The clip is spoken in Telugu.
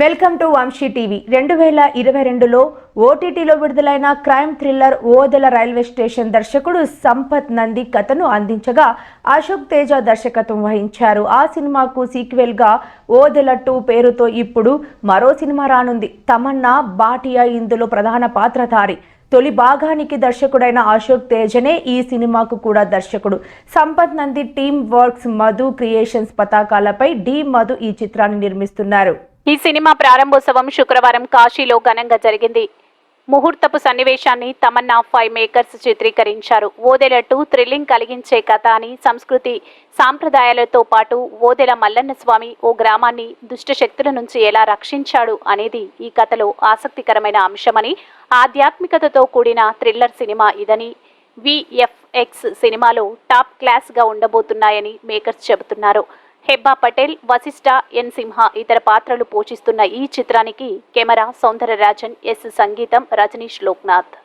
Welcome to Vamsi TV. 2022లో ఓటీటీలో విడుదలైన crime thriller Odela railway station దర్శకుడు సంపత్ నంది కథను అందించగా అశోక్ తేజ దర్శకత్వం వహించారు. ఆ సినిమాకు సీక్వెల్ గా ఓదెల 2 పేరుతో ఇప్పుడు మరో సినిమా రానుంది. తమన్నా భాటియా ఇందులో ప్రధాన పాత్రధారి. తొలి భాగానికి దర్శకుడైన అశోక్ తేజనే ఈ సినిమాకు కూడా దర్శకుడు. Sampath Nandi team works Madhu creations పతాకాలపై డి మధు ఈ చిత్రాన్ని నిర్మిస్తున్నారు. ఈ సినిమా ప్రారంభోత్సవం శుక్రవారం కాశీలో ఘనంగా జరిగింది. ముహూర్తపు సన్నివేశాన్ని తమన్నా 5 మేకర్స్ చిత్రీకరించారు. ఓదెల 2 థ్రిల్లింగ్ కలిగించే కథ అని, సంస్కృతి సాంప్రదాయాలతో పాటు ఓదెల మల్లన్న స్వామి ఓ గ్రామాన్ని దుష్ట శక్తుల నుంచి ఎలా రక్షించాడు అనేది ఈ కథలో ఆసక్తికరమైన అంశమని, ఆధ్యాత్మికతతో కూడిన థ్రిల్లర్ సినిమా ఇదని, విఎఫ్ఎక్స్ సినిమాలో టాప్ క్లాస్ గా ఉండబోతున్నాయని మేకర్స్ చెబుతున్నారు. హెబ్బా పటేల్, వశిష్ఠ, ఎన్ సింహ ఇతర పాత్రలు పోషిస్తున్న ఈ చిత్రానికి కెమెరా సౌందరరాజన్, ఎస్ సంగీతం రజనీష్ లోక్నాథ్.